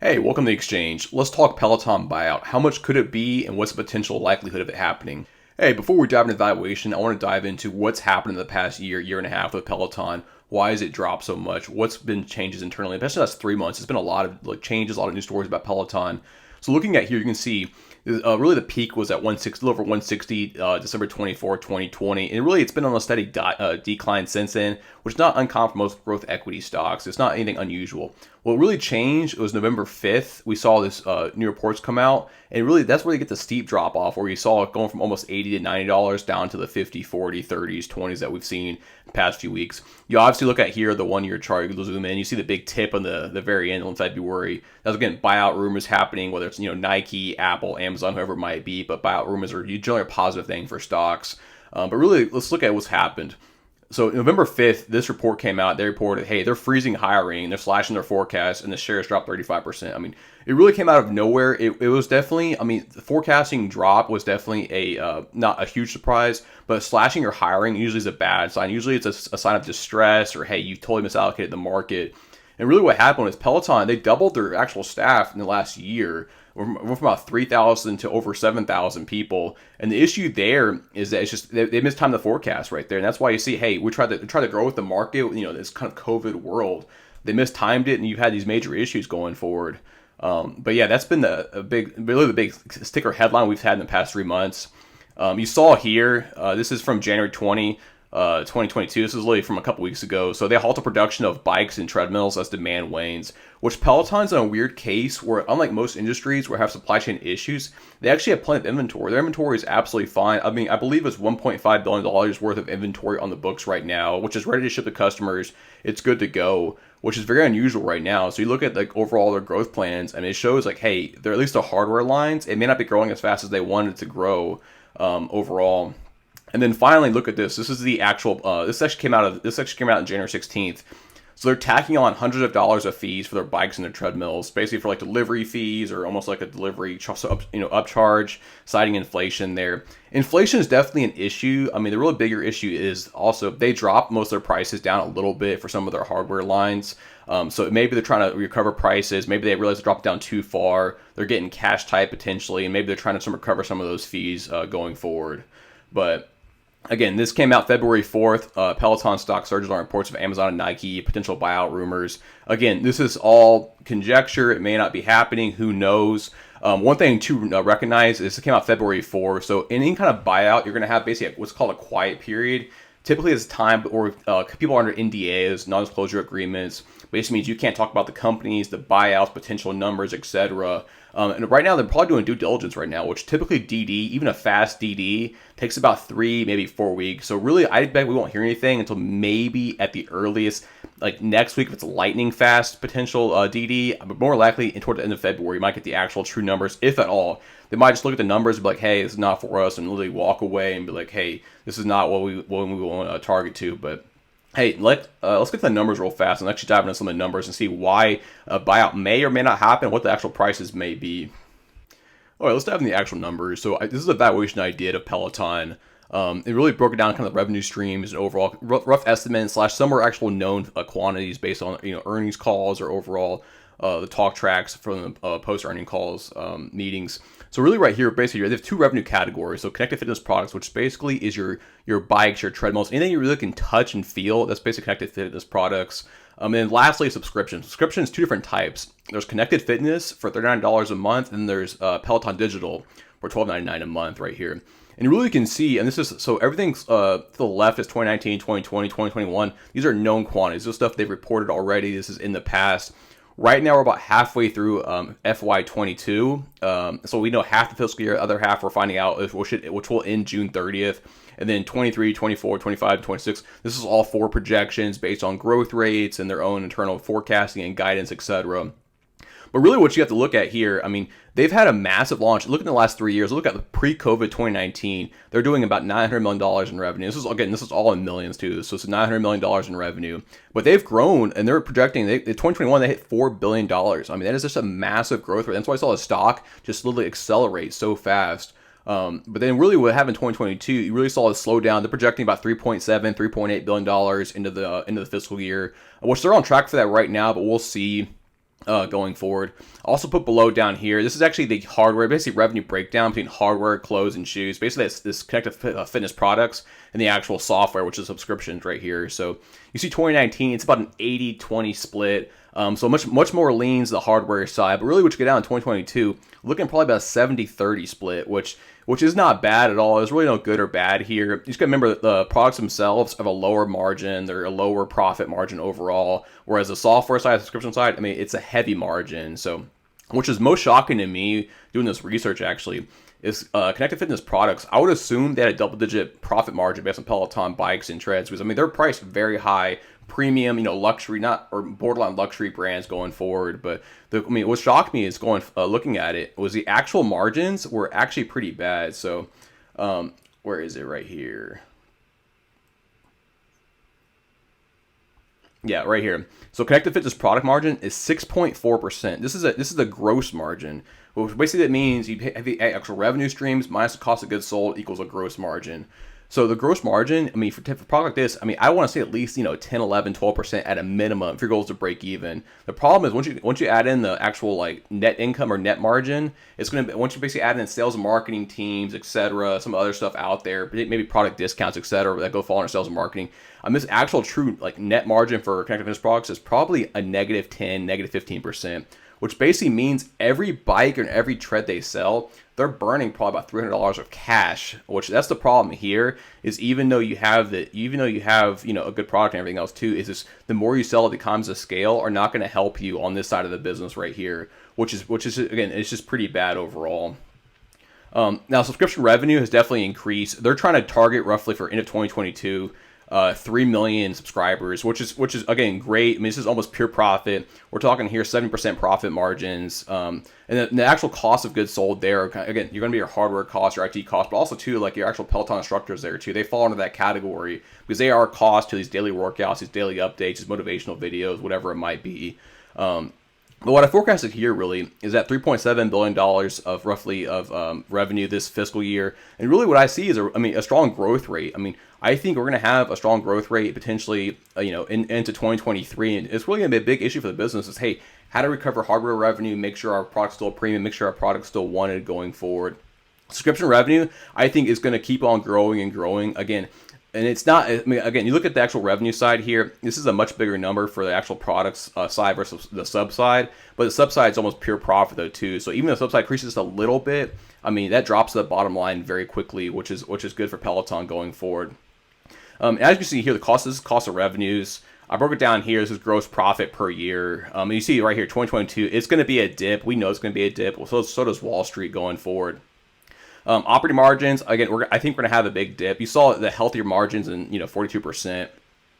Hey, welcome to the exchange. Let's talk Peloton buyout. How much could it be and what's the potential likelihood of it happening? Hey, before we dive into valuation, I want to dive into what's happened in the past year and a half with Peloton. Why has it dropped so much? What's been changes internally? Especially the last 3 months, there's been a lot of changes, a lot of new stories about Peloton. So looking at here, you can see really the peak was at 160, a little over 160, December 24, 2020. And really, it's been on a steady decline since then, which is not uncommon for most growth equity stocks. It's not anything unusual. What really changed was November 5th. We saw this new reports come out. And really, that's where you get the steep drop off, where you saw it going from almost $80 to $90 down to the 50, 40, 30s, 20s that we've seen the past few weeks. You obviously look at here the 1-year chart. You zoom in, you see the big tip on the very end in February. That's again buyout rumors happening, whether it's Nike, Apple, Amazon, whoever it might be. But buyout rumors are generally a positive thing for stocks. But really, let's look at what's happened. So November 5th, this report came out. They reported, hey, they're freezing hiring, they're slashing their forecast, and the shares dropped 35%. I mean, it really came out of nowhere. It was definitely, the forecasting drop was definitely not a huge surprise, but slashing your hiring usually is a bad sign. Usually it's a sign of distress or, hey, you totally misallocated the market. And really what happened was Peloton, they doubled their actual staff in the last year. We're from about 3,000 to over 7,000 people. And the issue there is that it's just they mistimed the forecast right there. And that's why you see, hey, we tried to grow with the market, this kind of COVID world. They mistimed it, and you've had these major issues going forward. But yeah, that's been really the big sticker headline we've had in the past 3 months. You saw here, this is from January 2022. This is literally from a couple weeks ago. So they halted production of bikes and treadmills as demand wanes, which Peloton's in a weird case where, unlike most industries where have supply chain issues, they actually have plenty of inventory. Their inventory is absolutely fine. I believe it's $1.5 billion worth of inventory on the books right now, which is ready to ship to customers. It's good to go, which is very unusual right now. So you look at overall their growth plans, and it shows hey, they're at least the hardware lines. It may not be growing as fast as they wanted to grow overall. And then finally, look at this. This is the actual. This actually came out on January 16th. So they're tacking on hundreds of dollars of fees for their bikes and their treadmills, basically for delivery fees or almost like a delivery upcharge, citing inflation there. Inflation is definitely an issue. The really bigger issue is also they dropped most of their prices down a little bit for some of their hardware lines. So maybe they're trying to recover prices. Maybe they realize they dropped down too far. They're getting cash tight potentially, and maybe they're trying to recover some of those fees going forward. But again, this came out February 4th. Peloton stock surges on reports of Amazon and Nike, potential buyout rumors. Again, this is all conjecture. It may not be happening. Who knows? One thing to recognize is it came out February 4th. So in any kind of buyout, you're going to have basically what's called a quiet period. Typically, it's time where people are under NDAs, non-disclosure agreements. Basically means you can't talk about the companies, the buyouts, potential numbers, etc. And right now, they're probably doing due diligence right now, which typically DD, even a fast DD, takes about 3, maybe 4 weeks. So really, I bet we won't hear anything until maybe at the earliest, next week if it's lightning fast potential DD. But more likely, toward the end of February, you might get the actual true numbers, if at all. They might just look at the numbers and be like, hey, this is not for us, and literally walk away and be like, hey, this is not what we want to target to. But hey, let's get to the numbers real fast and actually dive into some of the numbers and see why a buyout may or may not happen, what the actual prices may be. All right, let's dive into the actual numbers. So this is a valuation I did of Peloton. It really broke it down kind of revenue streams and overall rough estimates / some are actual known quantities based on earnings calls or overall the talk tracks from the post-earning calls meetings. So really right here, basically, they have 2 revenue categories. So connected fitness products, which basically is your bikes, your treadmills, anything you really can touch and feel, that's basically connected fitness products. And then lastly, subscription. Subscription is 2 different types. There's connected fitness for $39 a month, and there's Peloton Digital for $12.99 a month right here. And you really can see, and this is, so everything's to the left is 2019, 2020, 2021. These are known quantities. This is stuff they've reported already. This is in the past. Right now, we're about halfway through FY2022. So we know half the fiscal year, other half we're finding out which will end June 30th. And then 23, 24, 25, 26. This is all 4 projections based on growth rates and their own internal forecasting and guidance, etc. But really what you have to look at here, they've had a massive launch. Look at the last 3 years. Look at the pre-COVID 2019. They're doing about $900 million in revenue. This is all in millions too. So it's $900 million in revenue. But they've grown, and they're projecting, in 2021, they hit $4 billion. That is just a massive growth rate. That's why I saw the stock just literally accelerate so fast. But then really what happened in 2022, you really saw a slowdown. They're projecting about $3.8 billion into the fiscal year, which they're on track for that right now, but we'll see. going forward. Also put below down here, this is actually the hardware, basically revenue breakdown between hardware, clothes, and shoes. Basically, that's this connected fitness products and the actual software, which is subscriptions right here. So you see 2019, it's about an 80-20 split. So much more leans the hardware side. But really what you get out in 2022, looking probably about a 70-30 split, which is not bad at all. There's really no good or bad here. You just got to remember that the products themselves have a lower margin. They're a lower profit margin overall. Whereas the software side, the subscription side, I mean, it's a heavy margin. So, which is most shocking to me doing this research actually, is connected fitness products. I would assume they had a double-digit profit margin based on Peloton bikes and treads, because I mean they're priced very high, premium, luxury, not or borderline luxury brands going forward. But what shocked me is looking at it was the actual margins were actually pretty bad. So, where is it right here? Yeah, right here. So connected fitness product margin is 6.4%. This is a gross margin, which basically that means you have the actual revenue streams minus the cost of goods sold equals a gross margin. So the gross margin, I mean, for a product like this, I mean, I want to say at least 10, 11, 12% at a minimum if your goal is to break even. The problem is once you add in the actual like net income or net margin, it's going to once you basically add in sales and marketing teams, etc., some other stuff out there, maybe product discounts, etc., that go fall under sales and marketing. This actual true like net margin for connected fitness products is probably a negative 10, negative 15%, which basically means every bike and every tread they sell, they're burning probably about $300 of cash. Which that's the problem here is even though you have a good product and everything else too, is just the more you sell, the economies of scale are not going to help you on this side of the business right here, which is again, it's just pretty bad overall. Now subscription revenue has definitely increased. They're trying to target roughly for end of 2022. 3 million subscribers, which is again great. I mean, this is almost pure profit. We're talking here 70% profit margins, and the actual cost of goods sold there. Again, you're going to be your hardware costs, your IT costs, but also too like your actual Peloton instructors there too. They fall into that category because they are cost to these daily workouts, these daily updates, these motivational videos, whatever it might be. But what I forecasted here really is that $3.7 billion of roughly of revenue this fiscal year. And really what I see is a strong growth rate. I mean, I think we're going to have a strong growth rate potentially, into 2023. And it's really going to be a big issue for the business is, hey, how to recover hardware revenue, make sure our product's still premium, make sure our product's still wanted going forward. Subscription revenue, I think, is going to keep on growing and growing. Again, and it's not, I mean, again, you look at the actual revenue side here, this is a much bigger number for the actual products side versus the sub side, but the sub side is almost pure profit though too. So even if the sub side increases just a little bit, I mean, that drops the bottom line very quickly, which is good for Peloton going forward. As you can see here, this is cost of revenues. I broke it down here. This is gross profit per year. You see right here, 2022, it's going to be a dip. We know it's going to be a dip. So does Wall Street going forward. Operating margins, again, I think we're going to have a big dip. You saw the healthier margins in 42%.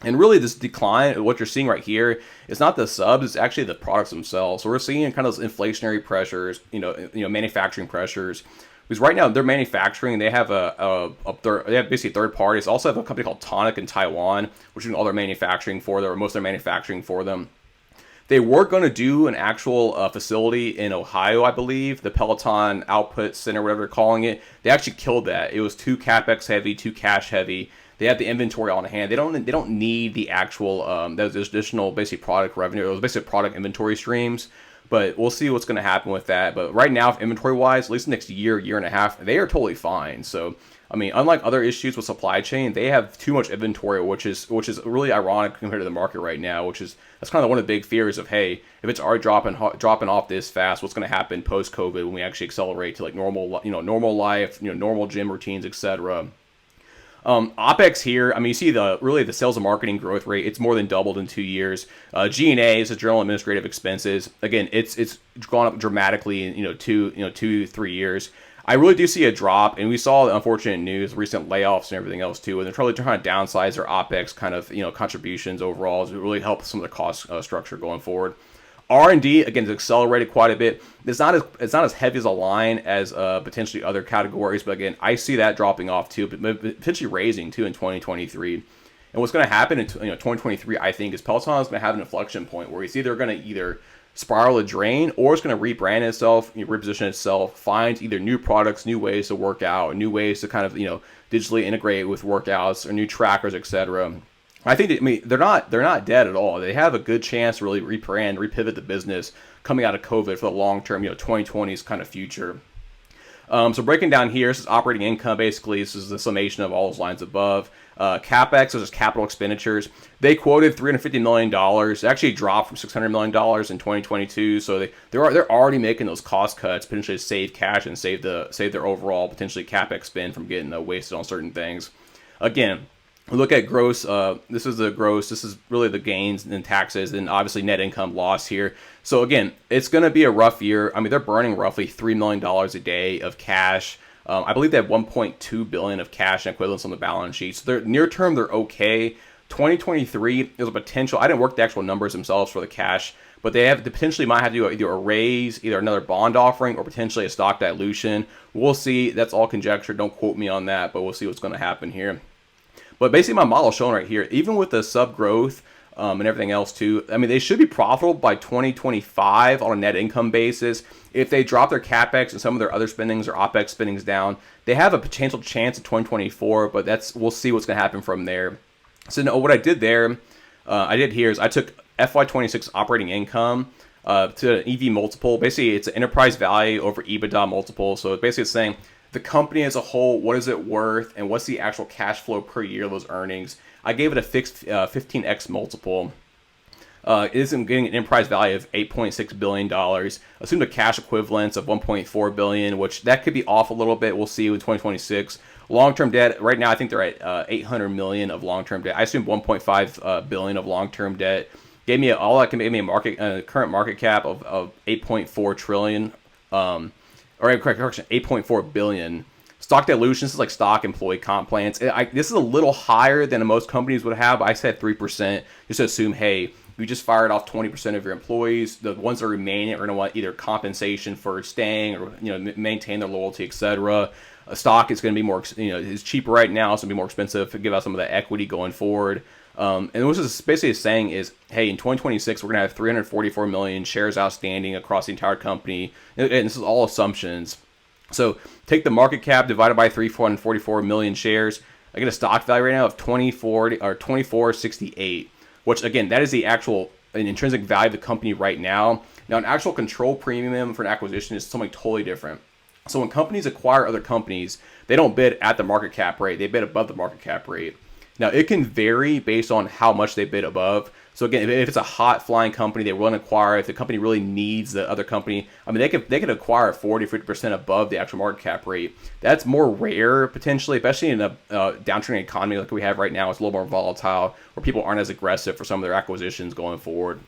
And really this decline, what you're seeing right here, is not the subs, it's actually the products themselves. So we're seeing kind of those inflationary pressures, manufacturing pressures. Because right now they're manufacturing, they have they have basically third parties. Also have a company called Tonic in Taiwan, which is doing all their manufacturing for them, or most of their manufacturing for them. They were going to do an actual facility in Ohio, I believe, the Peloton Output Center, whatever they're calling it. They actually killed that. It was too capex heavy, too cash heavy. They have the inventory on hand. They don't need the actual those additional basic product revenue. Those basic product inventory streams. But we'll see what's going to happen with that. But right now, inventory-wise, at least the next year and a half, they are totally fine. So, I mean, unlike other issues with supply chain, they have too much inventory, which is really ironic compared to the market right now. That's kind of one of the big fears of, hey, if it's already dropping off this fast, what's going to happen post-COVID when we actually accelerate to like normal life, normal gym routines, etc. OpEx here, I mean, you see the sales and marketing growth rate, it's more than doubled in 2 years. G&A is the general administrative expenses. Again, it's gone up dramatically in 2-3 years. I really do see a drop, and we saw the unfortunate news, recent layoffs and everything else too, and they're trying to downsize their OpEx kind of contributions overall to really help some of the cost structure going forward. R&D, again, has accelerated quite a bit. It's not as heavy as a line as potentially other categories, but again, I see that dropping off too, but potentially raising too in 2023. And what's going to happen in 2023, I think, is Peloton is going to have an inflection point where it's either going to spiral a drain, or it's going to rebrand itself, reposition itself, find either new products, new ways to work out, new ways to kind of digitally integrate with workouts or new trackers, etc. I think they're not dead at all. They have a good chance to really rebrand, repivot the business, coming out of COVID for the long term, 2020's kind of future. So breaking down here, this is operating income. Basically, this is the summation of all those lines above. CapEx, those are capital expenditures. They quoted $350 million. It actually dropped from $600 million in 2022. So they're already making those cost cuts, potentially to save cash and save their overall potentially CapEx spend from getting wasted on certain things. Again, we look at gross. This is the gross. This is really the gains and taxes, and obviously net income loss here. So again, it's going to be a rough year. I mean, they're burning roughly $3 million a day of cash. I believe they have $1.2 billion of cash and equivalents on the balance sheet. So they're near term, they're okay. 2023 is a potential. I didn't work the actual numbers themselves for the cash, but they potentially might have to do either a raise, either another bond offering, or potentially a stock dilution. We'll see. That's all conjecture. Don't quote me on that, but we'll see what's going to happen here. But basically, my model showing right here, even with the sub growth and everything else too, I mean, they should be profitable by 2025 on a net income basis. If they drop their CapEx and some of their other spendings or OpEx spendings down, they have a potential chance in 2024, but we'll see what's going to happen from there. So what I did there, is I took FY2026 operating income to an EV multiple. Basically, it's an enterprise value over EBITDA multiple. So it's basically saying the company as a whole, what is it worth, and what's the actual cash flow per year of those earnings. I gave it a fixed 15x multiple. It is getting an enterprise value of $8.6 billion. Assume the cash equivalents of $1.4 billion, which that could be off a little bit. We'll see in 2026. Long-term debt, right now I think they're at $800 million of long-term debt. I assume $1.5 billion of long-term debt. Gave me a current market cap of 8.4 trillion. Correction, 8.4 billion. Stock dilution, this is like stock employee comp plans. This is a little higher than most companies would have. I said 3%. Just to assume, hey, you just fired off 20% of your employees. The ones that remain are going to want either compensation for staying or maintain their loyalty, etc. A stock is going to be more, it's cheaper right now, so it's going to be more expensive to give out some of the equity going forward. And what this is basically saying is, hey, in 2026, we're going to have 344 million shares outstanding across the entire company. And this is all assumptions. So take the market cap divided by 344 million shares. I get a stock value right now of 24.68, which again, that is the actual intrinsic value of the company right now. Now, an actual control premium for an acquisition is something totally different. So when companies acquire other companies, they don't bid at the market cap rate. They bid above the market cap rate. Now, it can vary based on how much they bid above. So again, if it's a hot flying company they want to acquire, if the company really needs the other company, I mean, they could acquire 40-50% above the actual market cap rate. That's more rare potentially, especially in a downturn economy like we have right now. It's a little more volatile, where people aren't as aggressive for some of their acquisitions going forward.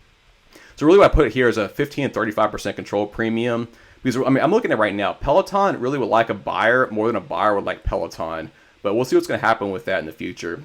So really what I put here is a 15 and 35% control premium. Because I mean, I'm looking at right now, Peloton really would like a buyer more than a buyer would like Peloton. But we'll see what's going to happen with that in the future.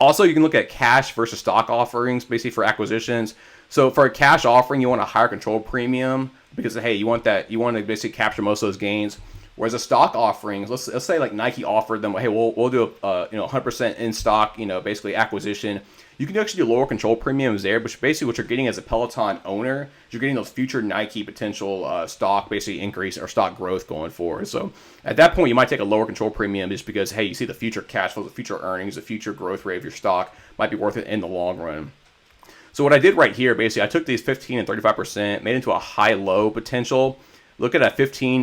Also, you can look at cash versus stock offerings, basically for acquisitions. So for a cash offering, you want a higher control premium because, hey, you want to basically capture most of those gains. Whereas a stock offering, let's say like Nike offered them, hey, we'll do a 100% in stock, basically acquisition. You can actually do lower control premiums there, but basically what you're getting as a Peloton owner, you're getting those future Nike potential stock basically increase or stock growth going forward. So at that point, you might take a lower control premium just because, hey, you see the future cash flow, the future earnings, the future growth rate of your stock might be worth it in the long run. So what I did right here, basically, I took these 15 and 35%, made it into a high-low potential. Look at a 15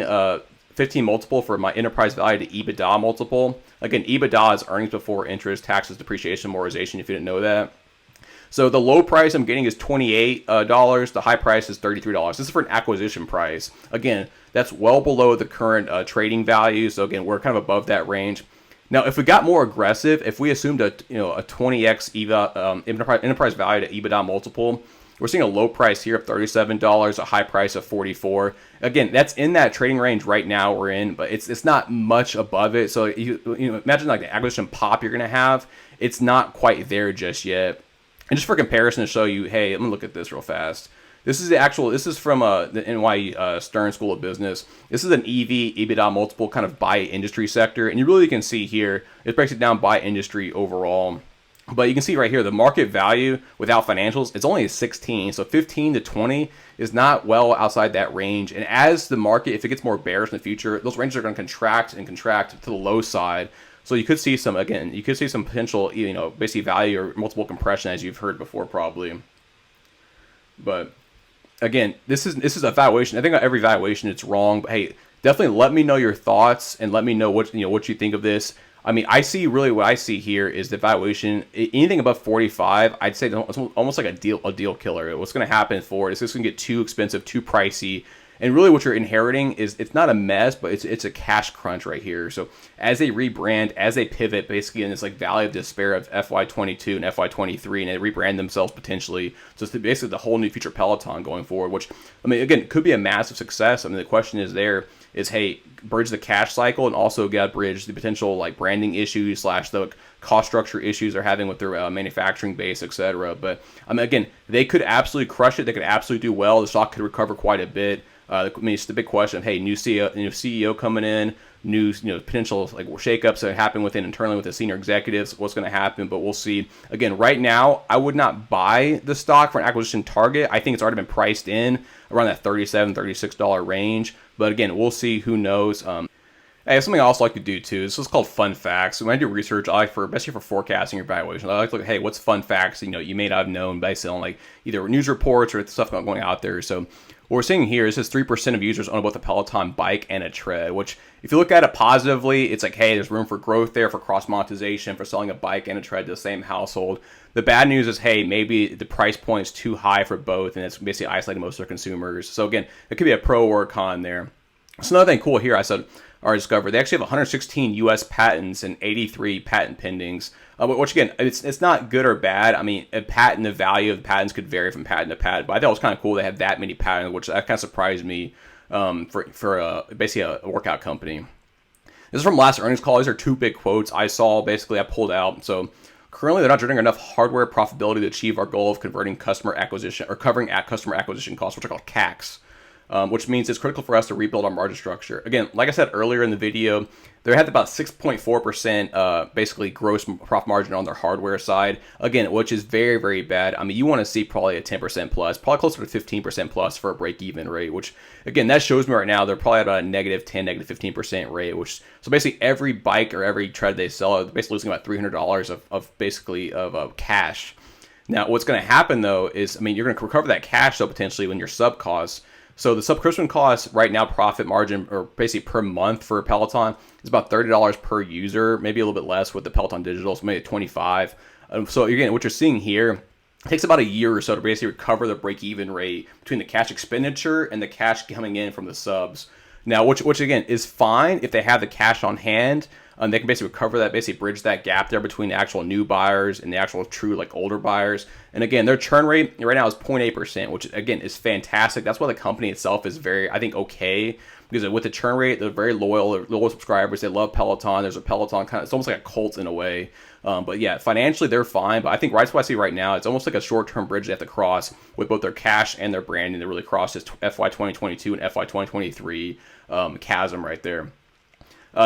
multiple for my enterprise value to EBITDA multiple. Again, EBITDA is earnings before interest, taxes, depreciation, amortization, if you didn't know that. So the low price I'm getting is $28. The high price is $33. This is for an acquisition price. Again, that's well below the current trading value. So again, we're kind of above that range. Now, if we got more aggressive, if we assumed a 20x enterprise value to EBITDA multiple, we're seeing a low price here of $37, a high price of $44. Again, that's in that trading range right now we're in, but it's not much above it. So you imagine like the acquisition pop you're gonna have. It's not quite there just yet. And just for comparison to show you, hey, let me look at this real fast. This is from the NY Stern School of Business. This is an EV EBITDA multiple kind of by industry sector, and you really can see here it breaks it down by industry overall. But you can see right here, the market value without financials, it's only a 16. So 15 to 20 is not well outside that range. And as the market, if it gets more bearish in the future, those ranges are going to contract to the low side. So you could see some potential, basically value or multiple compression, as you've heard before probably. But again, this is a valuation. I think every valuation it's wrong, but hey, definitely let me know your thoughts and let me know what you think of this. I mean, I see really what I see here is the valuation. Anything above 45, I'd say it's almost like a deal killer. What's going to happen for it is it's going to get too expensive, too pricey. And really what you're inheriting is it's not a mess, but it's a cash crunch right here. So as they rebrand, as they pivot basically in this like valley of despair of FY22 and FY23, and they rebrand themselves potentially. So it's basically the whole new future Peloton going forward, which, I mean, again, could be a massive success. I mean, the question is, hey, bridge the cash cycle and also got to bridge the potential like branding issues / the cost structure issues they're having with their manufacturing base, etc. But I mean, again, they could absolutely crush it. They could absolutely do well. The stock could recover quite a bit. I mean, it's the big question of, hey, new CEO coming in, new potential like shakeups that happen internally with the senior executives. What's going to happen? But we'll see. Again, right now, I would not buy the stock for an acquisition target. I think it's already been priced in around that $37, $36 range. But again, we'll see. Who knows? Hey, something I also like to do too. This is called fun facts. When I do research, I like especially for forecasting your valuation, I like to look at, hey, what's fun facts you may not have known based on like either news reports or stuff going out there. So what we're seeing here is just 3% of users own both a Peloton bike and a tread, which if you look at it positively, it's like, hey, there's room for growth there for cross monetization for selling a bike and a tread to the same household. The bad news is, hey, maybe the price point is too high for both, and it's basically isolating most of their consumers. So again, it could be a pro or a con there. So another thing cool here, I discovered they actually have 116 U.S. patents and 83 patent pendings, which again, it's not good or bad. I mean, the value of the patents could vary from patent to patent, but I thought it was kind of cool they had that many patents, which that kind of surprised me for basically a workout company. This is from last earnings call. These are two big quotes I saw. Basically, I pulled out. So currently, they're not generating enough hardware profitability to achieve our goal of converting customer acquisition or covering customer acquisition costs, which are called CACs. Which means it's critical for us to rebuild our margin structure. Again, like I said earlier in the video, they had about 6.4% basically gross profit margin on their hardware side. Again, which is very, very bad. I mean, you want to see probably a 10% plus, probably closer to 15% plus for a break-even rate, which, again, that shows me right now they're probably at about a negative 10, negative 15% rate, which, so basically every bike or every tread they sell, they're basically losing about $300 of cash. Now, what's going to happen, though, is, I mean, you're going to recover that cash, though, potentially when your sub costs. So the subscription costs right now, profit margin, or basically per month for Peloton, is about $30 per user, maybe a little bit less with the Peloton Digital, so maybe $25. So again, what you're seeing here, it takes about a year or so to basically recover the break-even rate between the cash expenditure and the cash coming in from the subs. Now, which again is fine if they have the cash on hand. They can basically recover that, basically bridge that gap there between the actual new buyers and the actual true like older buyers. And again, their churn rate right now is 0.8%, which again is fantastic. That's why the company itself is very, I think, okay. Because with the churn rate, they're very loyal subscribers. They love Peloton. There's a Peloton kind of, it's almost like a cult in a way. But yeah, financially they're fine. But I think that's what I see right now. It's almost like a short-term bridge they have to cross with both their cash and their branding to really cross this FY2022 and FY2023 chasm right there.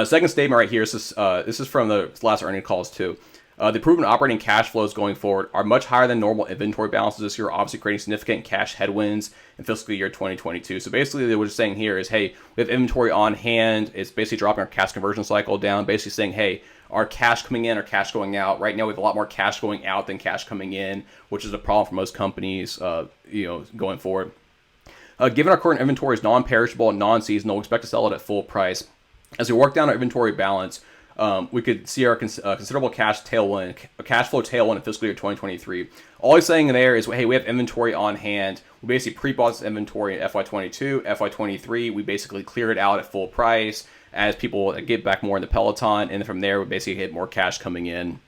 Second statement right here. This is from the last earnings calls too. The proven operating cash flows going forward are much higher than normal inventory balances this year, obviously creating significant cash headwinds in fiscal year 2022. So basically, what we're saying here is, hey, we have inventory on hand. It's basically dropping our cash conversion cycle down. Basically saying, hey, our cash coming in, our cash going out. Right now, we have a lot more cash going out than cash coming in, which is a problem for most companies, going forward. Given our current inventory is non-perishable and non-seasonal, we expect to sell it at full price. As we work down our inventory balance, we could see our considerable cash flow tailwind in fiscal year 2023. All he's saying there is, hey, we have inventory on hand. We basically pre-bought this inventory in FY22, FY23. We basically clear it out at full price as people get back more into Peloton, and from there we basically hit more cash coming in.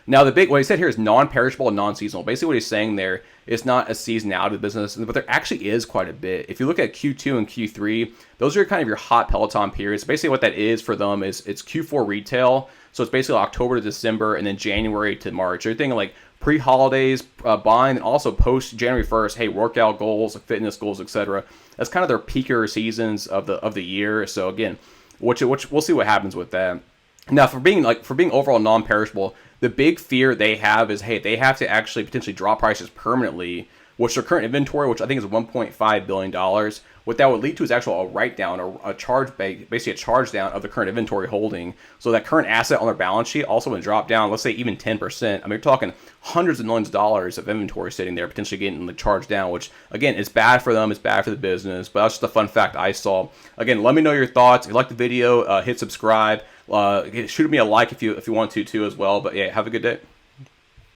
Now, what he said here is non-perishable and non-seasonal. Basically, what he's saying there is not a seasonality business, but there actually is quite a bit. If you look at Q2 and Q3, those are kind of your hot Peloton periods. Basically, what that is for them is it's Q4 retail. So it's basically October to December and then January to March. Everything like pre-holidays buying, and also post-January 1st, hey, workout goals, fitness goals, etc. That's kind of their peaker seasons of the year. So again, which we'll see what happens with that. Now, for being overall non-perishable, the big fear they have is, hey, they have to actually potentially drop prices permanently what's their current inventory, which I think is $1.5 billion. What that would lead to is actually a write down or a basically a charge down of the current inventory holding. So that current asset on their balance sheet also would drop down, let's say even 10%. I mean, you're talking hundreds of millions of dollars of inventory sitting there, potentially getting the charge down, which again is bad for them, it's bad for the business. But that's just a fun fact I saw. Again, let me know your thoughts. If you like the video, hit subscribe. Shoot me a like if you want to too as well. But yeah, have a good day.